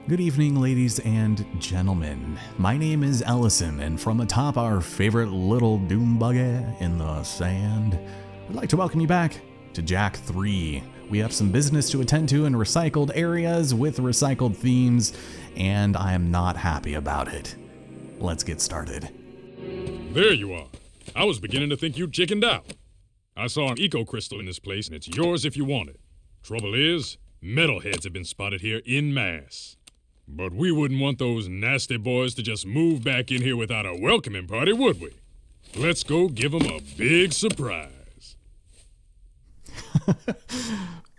Good evening, ladies and gentlemen. My name is Ellison, and from atop our favorite little doom buggy in the sand, I'd like to welcome you back to Jak 3. We have some business to attend to in recycled areas with recycled themes, and I am not happy about it. Let's get started. There you are. I was beginning to think you chickened out. I saw an eco crystal in this place, and it's yours if you want it. Trouble is, metalheads have been spotted here en masse. But we wouldn't want those nasty boys to just move back in here without a welcoming party, would we? Let's go give them a big surprise.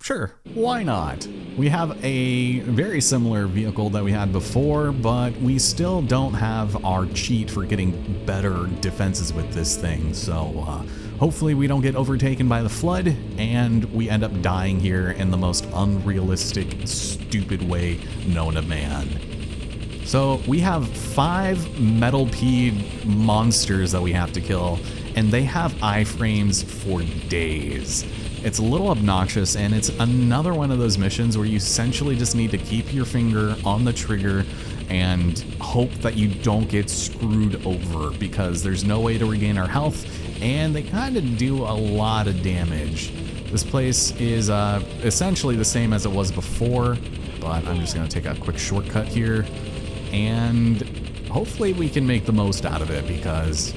Sure, why not? We have a very similar vehicle that we had before, but we still don't have our cheat for getting better defenses with this thing, so hopefully we don't get overtaken by the flood, and we end up dying here in the most unrealistic, stupid way known to man. So we have 5 metalpede monsters that we have to kill, and they have iframes for days. It's a little obnoxious, and it's another one of those missions where you essentially just need to keep your finger on the trigger and hope that you don't get screwed over, because there's no way to regain our health, and they kind of do a lot of damage. This place is essentially the same as it was before, but I'm just going to take a quick shortcut here, and hopefully we can make the most out of it, because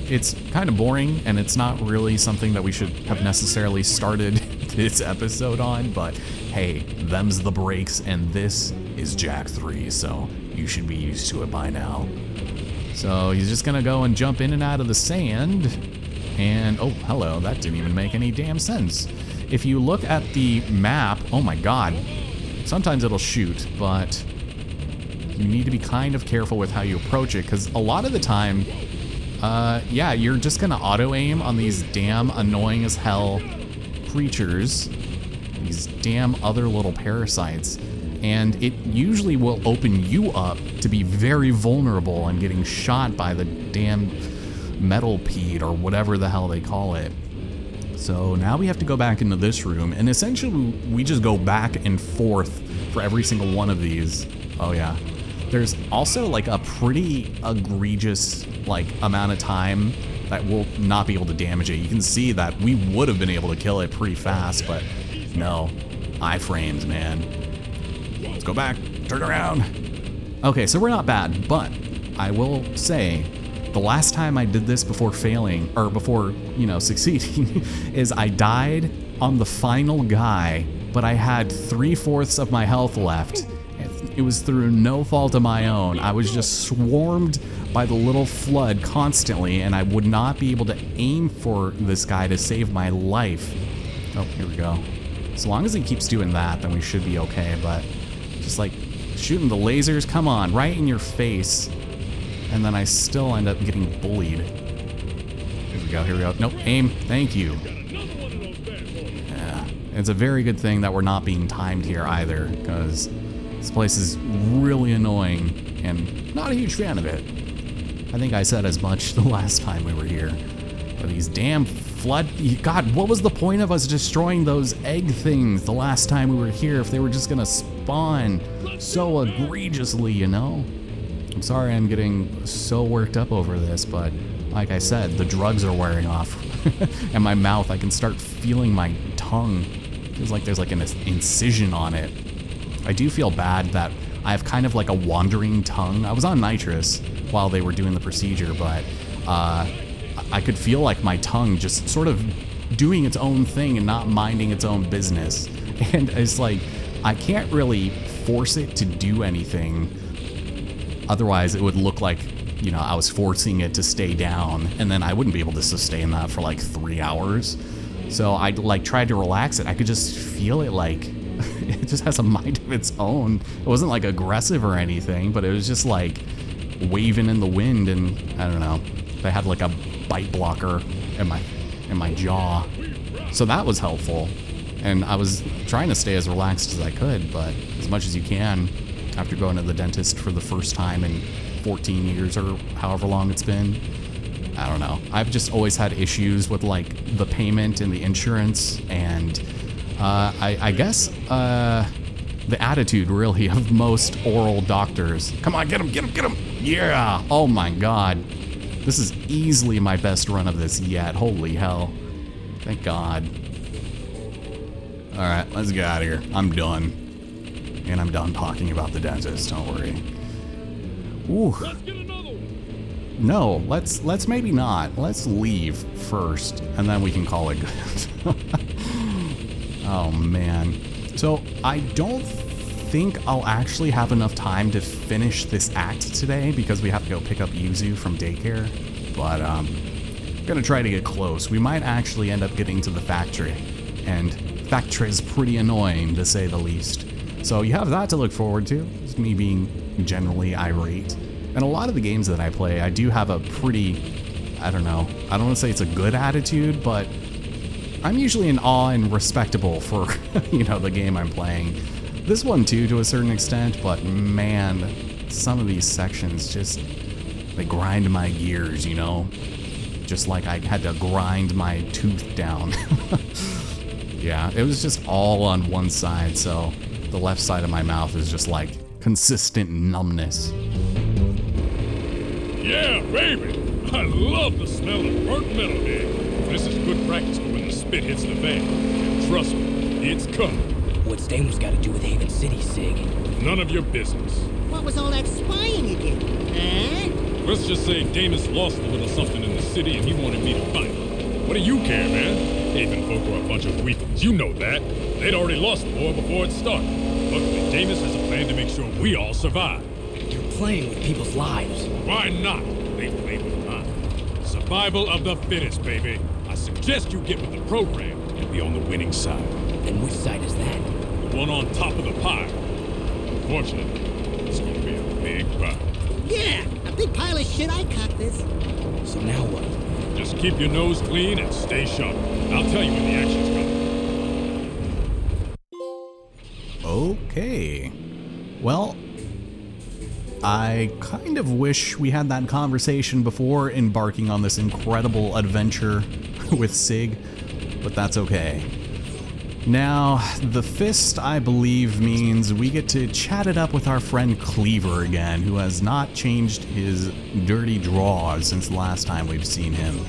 it's kind of boring, and it's not really something that we should have necessarily started this episode on, but hey, them's the breaks, and this is Jak 3, so you should be used to it by now. So he's just gonna go and jump in and out of the sand, and oh, hello, that didn't even make any damn sense. If you look at the map, oh my god, sometimes it'll shoot, but you need to be kind of careful with how you approach it, because a lot of the time, yeah, you're just gonna auto-aim on these damn annoying as hell creatures, these damn other little parasites, and it usually will open you up to be very vulnerable and getting shot by the damn metalpede or whatever the hell they call it. So now we have to go back into this room, and essentially we just go back and forth for every single one of these. Oh yeah. There's also like a pretty egregious amount of time that we'll not be able to damage it. You can see that we would have been able to kill it pretty fast, but no, iframes, man. Let's go back, turn around. Okay, so we're not bad, but I will say the last time I did this before failing, or before, succeeding, is I died on the final guy, but I had 3/4 of my health left. It was through no fault of my own. I was just swarmed by the little flood constantly, and I would not be able to aim for this guy to save my life. Oh, here we go. As long as he keeps doing that, then we should be okay, but just shooting the lasers, come on, right in your face. And then I still end up getting bullied. Here we go, here we go. Nope, aim, thank you. Yeah, it's a very good thing that we're not being timed here either, because this place is really annoying, and not a huge fan of it. I think I said as much the last time we were here. But these damn flood... God, what was the point of us destroying those egg things the last time we were here if they were just gonna spawn so egregiously, I'm sorry I'm getting so worked up over this, but like I said, the drugs are wearing off. And my mouth, I can start feeling my tongue. Feels like there's an incision on it. I do feel bad that I have kind of a wandering tongue. I was on nitrous while they were doing the procedure, but I could feel my tongue just sort of doing its own thing and not minding its own business. And it's I can't really force it to do anything. Otherwise, it would look like, I was forcing it to stay down, and then I wouldn't be able to sustain that for 3 hours. So I tried to relax it. I could just feel it it just has a mind of its own. It wasn't aggressive or anything, but it was just waving in the wind, and I don't know. They had a bite blocker in my jaw, so that was helpful. And I was trying to stay as relaxed as I could, but as much as you can after going to the dentist for the first time in 14 years or however long it's been. I don't know. I've just always had issues with the payment and the insurance, and I guess the attitude, really, of most oral doctors. Come on, get him, get him, get him. Yeah. Oh my God. This is easily my best run of this yet. Holy hell. Thank God. All right, let's get out of here. I'm done. And I'm done talking about the dentist. Don't worry. Ooh. Let's get another one. No, let's maybe not. Let's leave first, and then we can call it good. Oh man. So I don't think I'll actually have enough time to finish this act today because we have to go pick up Yuzu from daycare. But I'm gonna try to get close. We might actually end up getting to the factory, and factory is pretty annoying to say the least. So you have that to look forward to. It's me being generally irate. And a lot of the games that I play, I do have a pretty, I don't want to say it's a good attitude, but I'm usually in awe and respectable for, the game I'm playing. This one too, to a certain extent, but man, some of these sections just, they grind my gears, Just like I had to grind my tooth down. Yeah, it was just all on one side, so the left side of my mouth is just like consistent numbness. Yeah, baby! I love the smell of burnt metal here. This is good practice for when the spit hits the fan. And trust me, it's coming. What's Damer's got to do with Haven City, Sig? None of your business. What was all that spying again? Huh? Let's just say Damus lost a little something in the city and he wanted me to find it. What do you care, man? Haven folk are a bunch of weaklings, you know that. They'd already lost the war before it started. Luckily, Damus has a plan to make sure we all survive. You're playing with people's lives. Why not? They play with mine. Survival of the fittest, baby. I suggest you get with the program and be on the winning side. And which side is that? The one on top of the pile. Unfortunately, it's gonna be a big pile. Yeah, a big pile of shit. I caught this. So now what? Just keep your nose clean and stay sharp. I'll tell you when the action's coming. Okay. Well, I kind of wish we had that conversation before embarking on this incredible adventure with Sig, but that's okay. Now, the fist, I believe, means we get to chat it up with our friend Cleaver again, who has not changed his dirty draws since the last time we've seen him.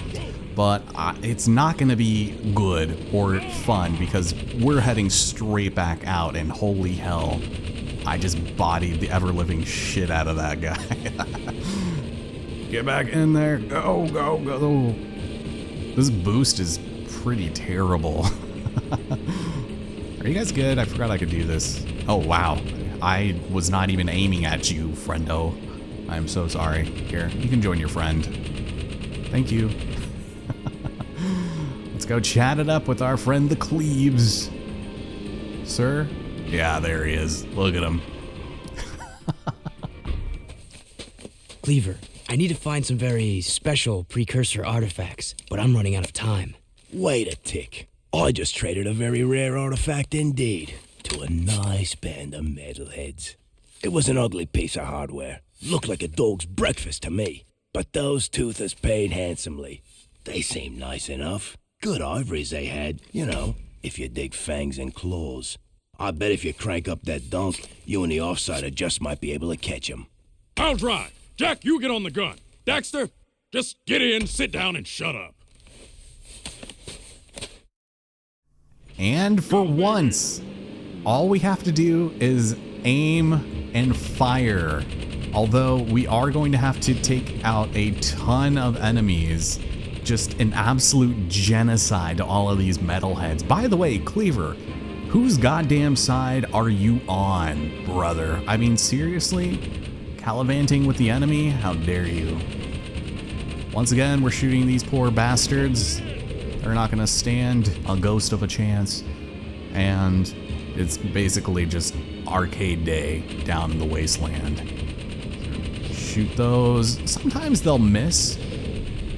But it's not going to be good or fun because we're heading straight back out, and holy hell, I just bodied the ever-living shit out of that guy. Get back in there. Go, go, go. This boost is pretty terrible. Are you guys good? I forgot I could do this. Oh, wow. I was not even aiming at you, friendo. I'm so sorry. Here, you can join your friend. Thank you. Let's go chat it up with our friend the Cleaves. Sir? Yeah, there he is. Look at him. Cleaver, I need to find some very special precursor artifacts, but I'm running out of time. Wait a tick. I just traded a very rare artifact indeed to a nice band of metalheads. It was an ugly piece of hardware. Looked like a dog's breakfast to me. But those toothers paid handsomely. They seemed nice enough. Good ivories they had, if you dig fangs and claws. I bet if you crank up that dunk, you and the offsider just might be able to catch him. I'll drive. Jack, you get on the gun. Daxter, just get in, sit down, and shut up. And for once, all we have to do is aim and fire. Although we are going to have to take out a ton of enemies. Just an absolute genocide to all of these metalheads. By the way, Cleaver, whose goddamn side are you on, brother? I mean, seriously? Gallivanting with the enemy? How dare you? Once again, we're shooting these poor bastards. They're not gonna stand a ghost of a chance. And it's basically just arcade day down in the wasteland. Shoot those. Sometimes they'll miss,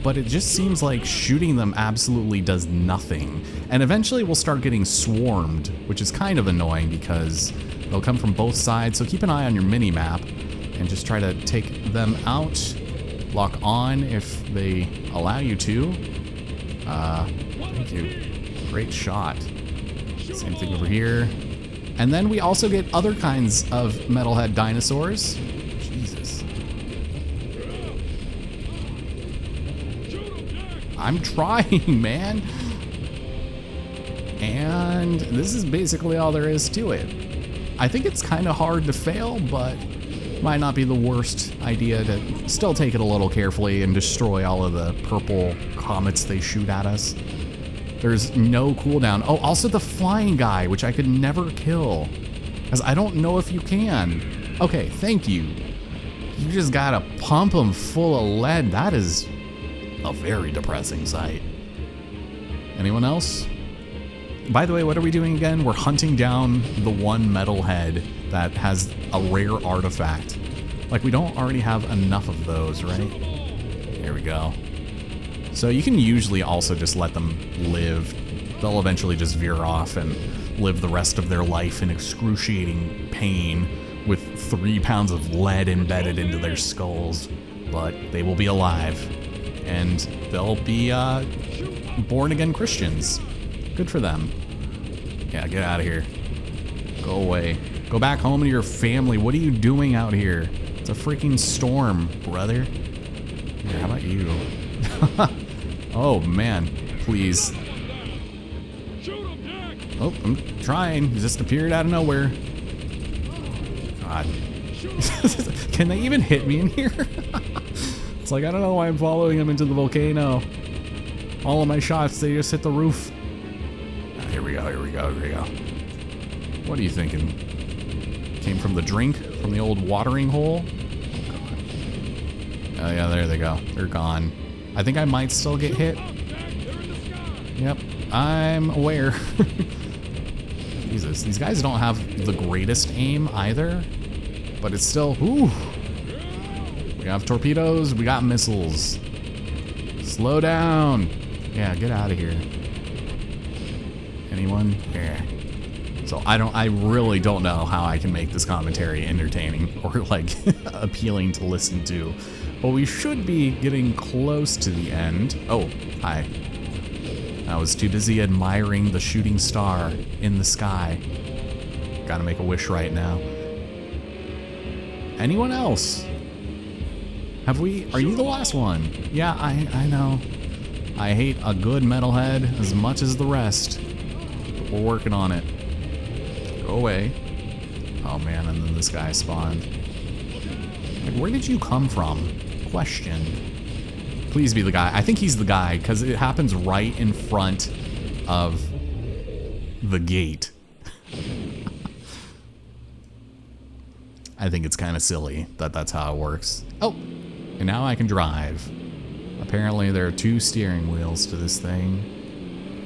but it just seems like shooting them absolutely does nothing. And eventually we'll start getting swarmed, which is kind of annoying because they'll come from both sides. So keep an eye on your mini-map and just try to take them out. Lock on if they allow you to. Thank you. Great shot. Same thing over here. And then we also get other kinds of metalhead dinosaurs. Jesus. I'm trying, man. And this is basically all there is to it. I think it's kind of hard to fail, but might not be the worst idea to still take it a little carefully and destroy all of the purple comets they shoot at us. There's no cooldown. Oh, also the flying guy, which I could never kill, because I don't know if you can. Okay, thank you. You just gotta pump him full of lead. That is a very depressing sight. Anyone else? By the way, what are we doing again? We're hunting down the one metal head that has a rare artifact. Like, we don't already have enough of those, right? Here we go. So you can usually also just let them live. They'll eventually just veer off and live the rest of their life in excruciating pain with 3 pounds of lead embedded into their skulls. But they will be alive, and they'll be born-again Christians. Good for them. Yeah, get out of here. Go away. Go back home to your family. What are you doing out here? It's a freaking storm, brother. Here, how about you? Oh, man. Please. Oh, I'm trying. He just appeared out of nowhere. God. Can they even hit me in here? It's like, I don't know why I'm following him into the volcano. All of my shots, they just hit the roof. Here we go, here we go, here we go. What are you thinking? Came from the drink? From the old watering hole? Oh yeah, there they go. They're gone. I think I might still get hit. Yep, I'm aware. Jesus, these guys don't have the greatest aim either. But it's still, ooh. We have torpedoes, we got missiles. Slow down. Yeah, get out of here. Anyone? Yeah. So I really don't know how I can make this commentary entertaining or like appealing to listen to. But we should be getting close to the end. Oh, hi. I was too busy admiring the shooting star in the sky. Gotta make a wish right now. Anyone else? Are you the last one? Yeah, I know. I hate a good metalhead as much as the rest. But we're working on it. Go away. Oh man, and then this guy spawned. Like, where did you come from? Question. Please be the guy. I think he's the guy, because it happens right in front of the gate. I think it's kind of silly that that's how it works. Oh, and now I can drive. Apparently there are 2 steering wheels to this thing.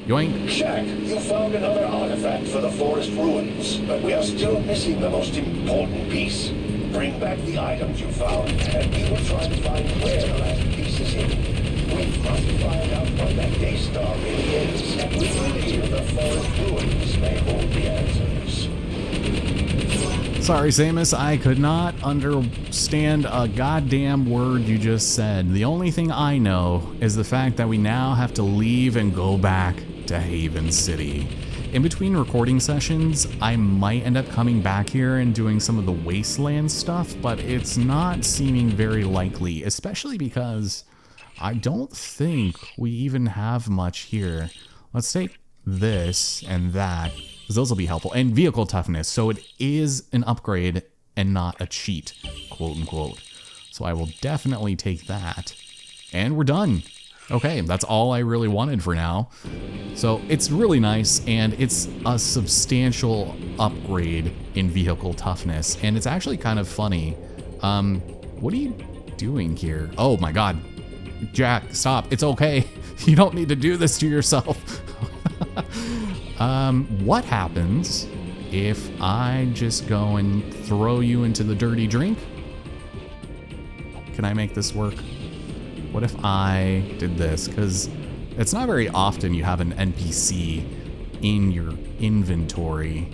Yoink. Jack, you found another artifact for the forest ruins, but we are still missing the most important piece. Bring back the items you found, and we will try to find where the last piece is hidden. We must find out what that day star really is, and we believe the forest ruins may hold the answers. Sorry, Samus, I could not understand a goddamn word you just said. The only thing I know is the fact that we now have to leave and go back to Haven City. In between recording sessions, I might end up coming back here and doing some of the Wasteland stuff, but it's not seeming very likely, especially because I don't think we even have much here. Let's take this and that, because those will be helpful. And vehicle toughness, so it is an upgrade and not a cheat, quote unquote. So I will definitely take that. And we're done. Okay, that's all I really wanted for now. So it's really nice, and it's a substantial upgrade in vehicle toughness. And it's actually kind of funny. What are you doing here? Oh my god. Jack, stop. It's okay. You don't need to do this to yourself. What happens if I just go and throw you into the dirty drink? Can I make this work? What if I did this? Because it's not very often you have an NPC in your inventory.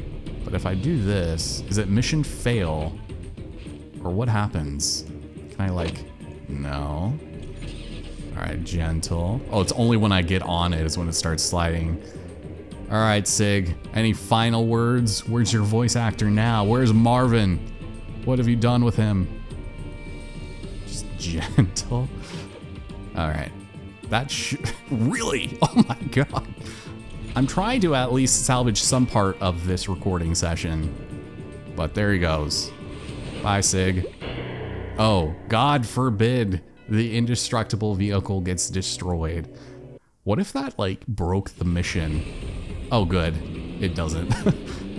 But if I do this, is it mission fail? Or what happens? Can I like, no. All right, gentle. Oh, it's only when I get on it is when it starts sliding. All right, Sig. Any final words? Where's your voice actor now? Where's Marvin? What have you done with him? Just gentle. All right. Really? Oh my God. I'm trying to at least salvage some part of this recording session, but there he goes. Bye, Sig. Oh, God forbid the indestructible vehicle gets destroyed. What if that, like, broke the mission? Oh, good. It doesn't.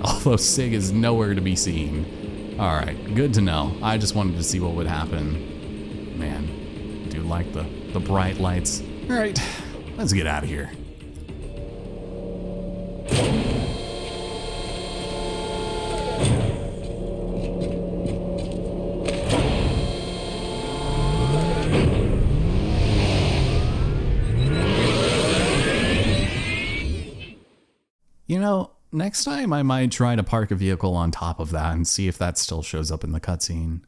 Although Sig is nowhere to be seen. All right, good to know. I just wanted to see what would happen. Man, do like the bright lights. All right, let's get out of here. You know, next time I might try to park a vehicle on top of that and see if that still shows up in the cutscene.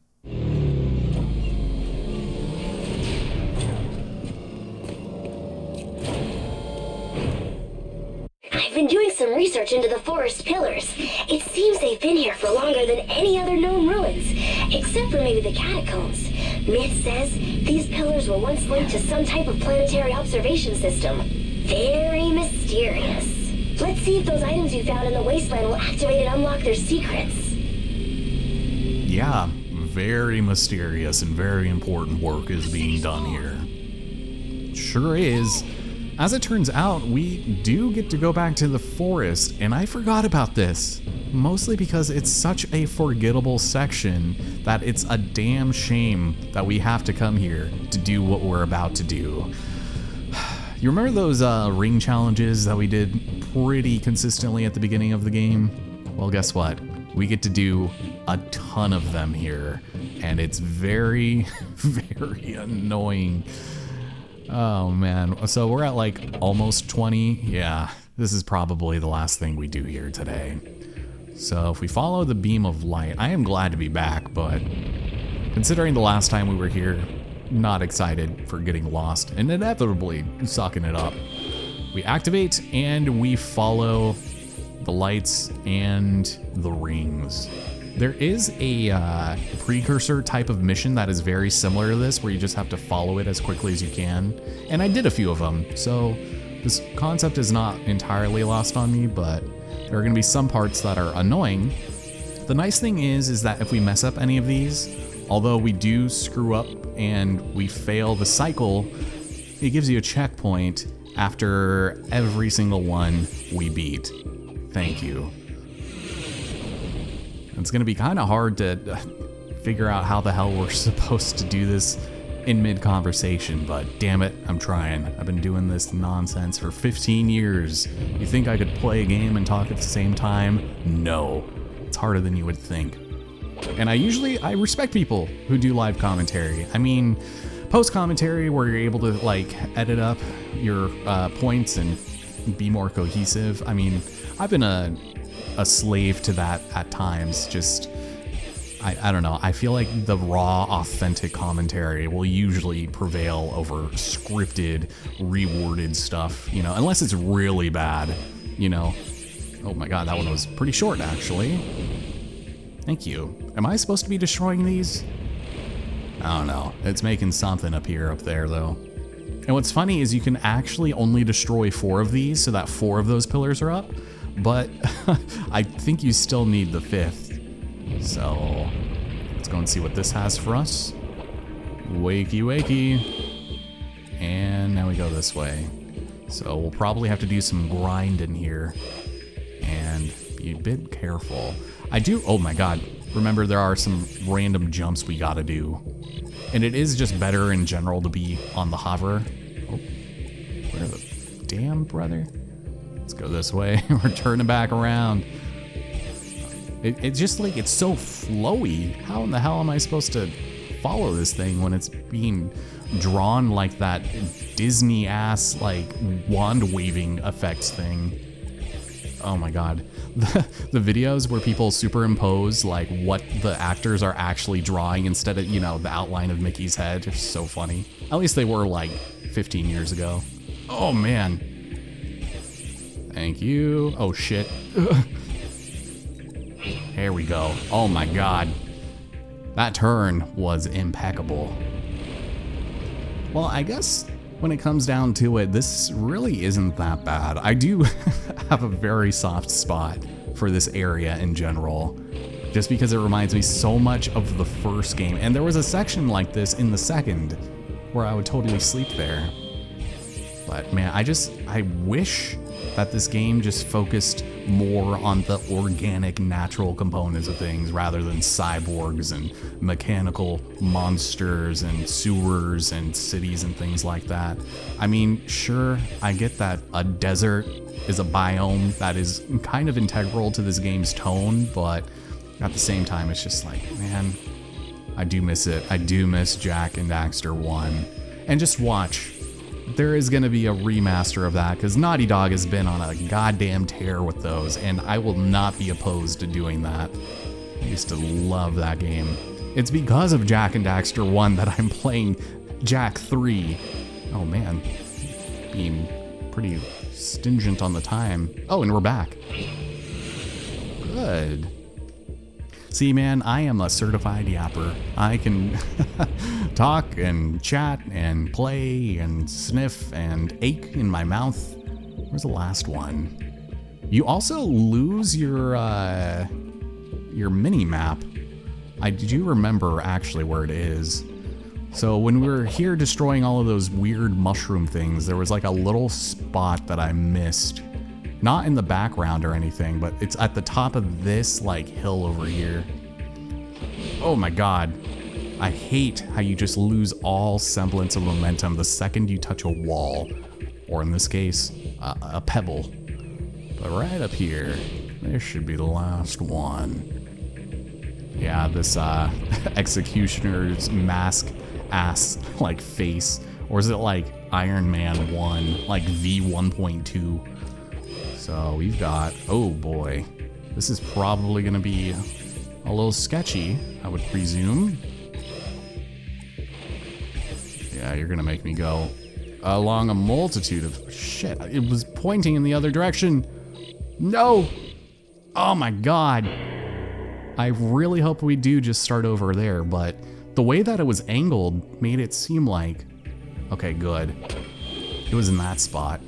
I've been doing some research into the forest pillars. It seems they've been here for longer than any other known ruins, except for maybe the catacombs. Myth says these pillars were once linked to some type of planetary observation system. Very mysterious. Let's see if those items you found in the wasteland will activate and unlock their secrets. Yeah, very mysterious and very important work is being done here. Sure is. As it turns out, we do get to go back to the forest, and I forgot about this. Mostly because it's such a forgettable section that it's a damn shame that we have to come here to do what we're about to do. You remember those ring challenges that we did pretty consistently at the beginning of the game? Well, guess what? We get to do a ton of them here, and it's very, very annoying. Oh man, so we're at like almost 20. Yeah, this is probably the last thing we do here today. So if we follow the beam of light, I am glad to be back, but considering the last time we were here, not excited for getting lost and inevitably sucking it up. We activate and we follow the lights and the rings. There is a precursor type of mission that is very similar to this, where you just have to follow it as quickly as you can. And I did a few of them, so this concept is not entirely lost on me, but there are gonna be some parts that are annoying. The nice thing is that if we mess up any of these, although we do screw up and we fail the cycle, it gives you a checkpoint after every single one we beat. Thank you. It's gonna be kind of hard to figure out how the hell we're supposed to do this in mid-conversation, but damn it, I'm trying. I've been doing this nonsense for 15 years. You think I could play a game and talk at the same time? No. It's harder than you would think. And I respect people who do live commentary. I mean, post-commentary where you're able to like edit up your points and be more cohesive. I mean, I've been a slave to that at times. Just, I don't know. I feel like the raw, authentic commentary will usually prevail over scripted, reworded stuff, you know, unless it's really bad, you know. Oh my god, that one was pretty short, actually. Thank you. Am I supposed to be destroying these? I don't know. It's making something up there, though. And what's funny is you can actually only destroy 4 of these, so that 4 of those pillars are up. But I think you still need the 5th. So let's go and see what this has for us. Wakey, wakey. And now we go this way. So we'll probably have to do some grinding here. And be a bit careful. Oh my god, remember there are some random jumps we gotta do. And it is just better in general to be on the hover. Oh, where the damn brother? Let's go this way. We're turning back around. It's just like, it's so flowy. How in the hell am I supposed to follow this thing when it's being drawn like that Disney ass like wand waving effects thing? Oh my god. The videos where people superimpose like what the actors are actually drawing instead of, you know, the outline of Mickey's head are so funny. At least they were like 15 years ago. Oh man. Thank you. Oh, shit. There we go. Oh my god. That turn was impeccable. Well, I guess when it comes down to it, this really isn't that bad. I do have a very soft spot for this area in general, just because it reminds me so much of the first game. And there was a section like this in the second where I would totally sleep there. But man, I wish that this game just focused more on the organic, natural components of things rather than cyborgs and mechanical monsters and sewers and cities and things like that. I mean, sure, I get that a desert is a biome that is kind of integral to this game's tone, but at the same time, it's just like, man, I do miss it. I do miss Jak and Daxter 1. And just watch. There is going to be a remaster of that because Naughty Dog has been on a goddamn tear with those, and I will not be opposed to doing that. I used to love that game. It's because of Jak and Daxter 1 that I'm playing Jak 3. Oh man, being pretty stingent on the time. Oh, and we're back. Good. See, man, I am a certified yapper. I can talk and chat and play and sniff and ache in my mouth. Where's the last one? You also lose your mini map. I do remember actually where it is. So when we were here destroying all of those weird mushroom things, there was like a little spot that I missed. Not in the background or anything, but it's at the top of this like hill over here. Oh my god. I hate how you just lose all semblance of momentum the second you touch a wall. Or in this case, a pebble. But right up here, there should be the last one. Yeah, this executioner's mask ass like face. Or is it like Iron Man 1, like V1.2? So we've got, oh boy, this is probably gonna be a little sketchy, I would presume. Yeah, you're gonna make me go along a multitude of, shit, it was pointing in the other direction. No! Oh my god. I really hope we do just start over there, but the way that it was angled made it seem like, okay, good. It was in that spot.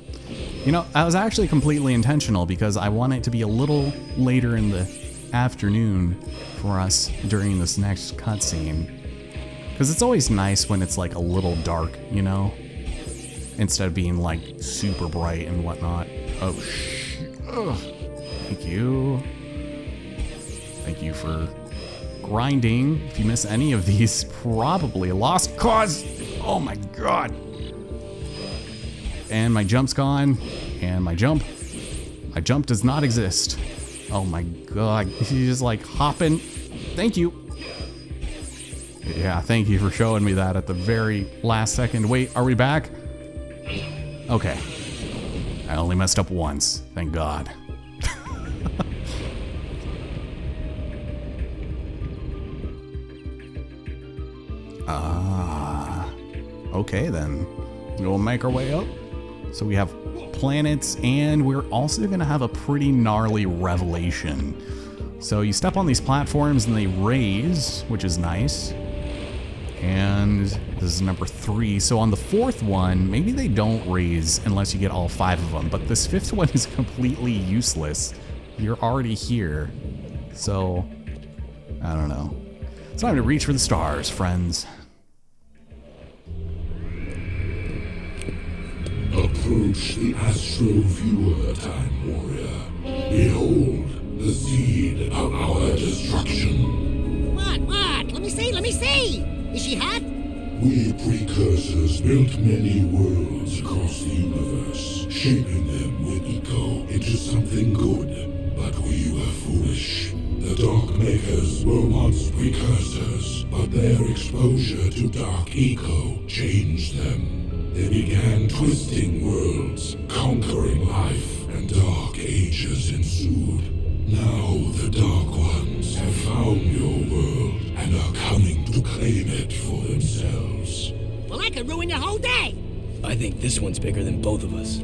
You know, that was actually completely intentional because I want it to be a little later in the afternoon for us during this next cutscene. Because it's always nice when it's like a little dark, you know? Instead of being like super bright and whatnot. Oh, ugh. Thank you. Thank you for grinding. If you miss any of these, probably a lost cause. Oh my god. And my jump's gone, and my jump does not exist. Oh my god, he's just like hopping. Thank you. Yeah, thank you for showing me that at the very last second. Wait, are we back? Okay. I only messed up once, thank god. Okay then. We'll make our way up. So we have planets, and we're also going to have a pretty gnarly revelation. So you step on these platforms and they raise, which is nice. And this is number 3. So on the 4th one, maybe they don't raise unless you get all 5 of them. But this 5th one is completely useless. You're already here. So, I don't know. It's time to reach for the stars, friends. Approach the astral viewer, Time Warrior. Behold the seed of our destruction. What? Let me see! Is she hot? We precursors built many worlds across the universe, shaping them with eco into something good. But we were foolish. The Dark Makers were once precursors, but their exposure to dark eco changed them. They began twisting worlds, conquering life, and dark ages ensued. Now the Dark Ones have found your world and are coming to claim it for themselves. Well, I could ruin your whole day. I think this one's bigger than both of us.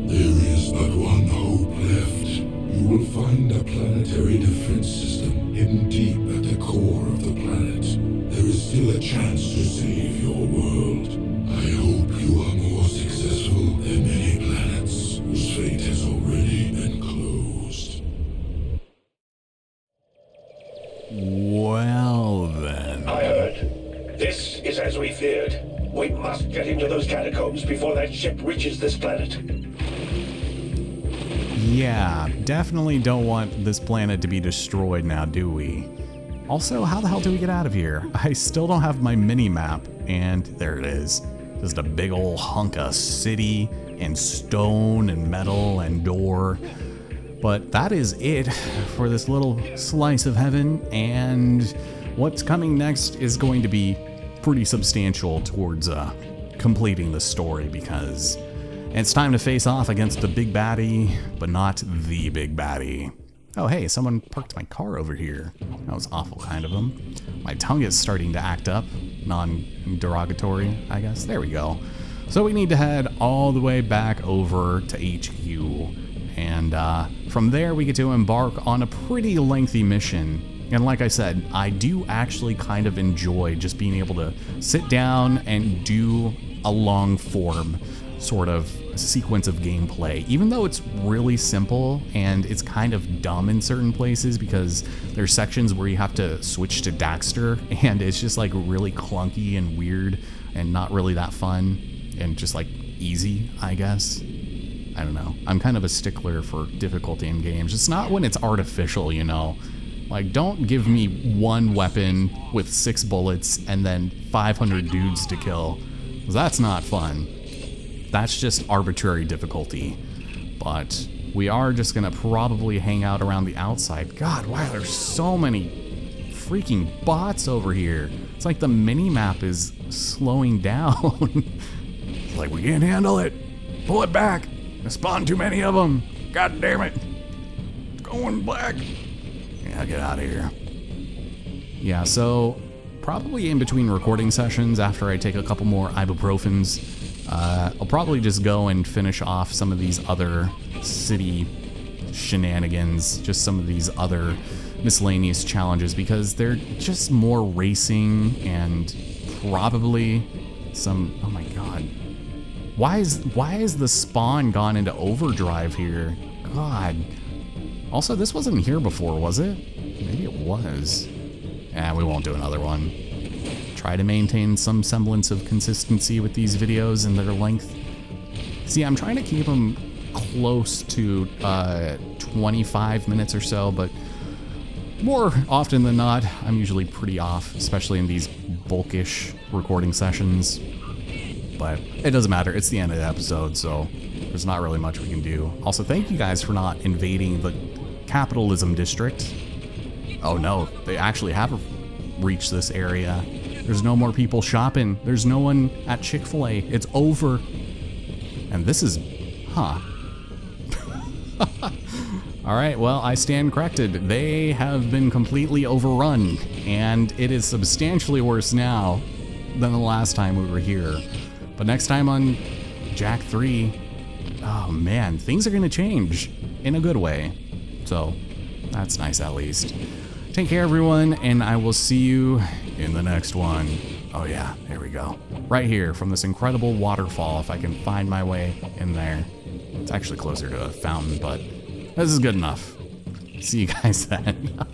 There is but one hope left. You will find a planetary defense system hidden deep at the core of the planet. There is still a chance to save your world. I hope you are more successful than many planets whose fate has already been closed. Well then. I heard. This is as we feared. We must get into those catacombs before that ship reaches this planet. Yeah, definitely don't want this planet to be destroyed now, do we? Also, how the hell do we get out of here? I still don't have my mini-map, and there it is. Just a big old hunk of city and stone and metal and door. But that is it for this little slice of heaven, and what's coming next is going to be pretty substantial towards completing the story, because it's time to face off against the big baddie, but not the big baddie. Oh hey, someone parked my car over here. That was awful kind of them. My tongue is starting to act up. Non-derogatory, I guess. There we go. So we need to head all the way back over to HQ. And from there we get to embark on a pretty lengthy mission. And like I said, I do actually kind of enjoy just being able to sit down and do a long form sort of sequence of gameplay, even though it's really simple and it's kind of dumb in certain places because there's sections where you have to switch to Daxter and it's just like really clunky and weird and not really that fun and just like easy, I guess. I don't know. I'm kind of a stickler for difficulty in games. It's not when it's artificial, you know. Like, don't give me one weapon with 6 bullets and then 500 dudes to kill. That's not fun. That's just arbitrary difficulty. But we are just gonna probably hang out around the outside. God, why are there so many freaking bots over here? It's like the mini-map is slowing down. It's like, we can't handle it. Pull it back. There's spawned too many of them. God damn it. It's going black. Yeah, get out of here. Yeah, so probably in between recording sessions, after I take a couple more ibuprofens, I'll probably just go and finish off some of these other city shenanigans, just some of these other miscellaneous challenges, because they're just more racing and probably some, oh my god. Why is the spawn gone into overdrive here? God. Also, this wasn't here before, was it? Maybe it was. We won't do another one. Try to maintain some semblance of consistency with these videos and their length. See, I'm trying to keep them close to 25 minutes or so, but more often than not, I'm usually pretty off, especially in these bulkish recording sessions. But it doesn't matter. It's the end of the episode, so there's not really much we can do. Also, thank you guys for not invading the capitalism district. Oh no, they actually have reached this area. There's no more people shopping. There's no one at Chick-fil-A. It's over. And this is, huh. All right, well, I stand corrected. They have been completely overrun, and it is substantially worse now than the last time we were here. But next time on Jack 3, oh man, things are gonna change in a good way. So that's nice at least. Take care, everyone, and I will see you in the next one. Oh yeah, there we go. Right here from this incredible waterfall, if I can find my way in there. It's actually closer to a fountain, but this is good enough. See you guys then.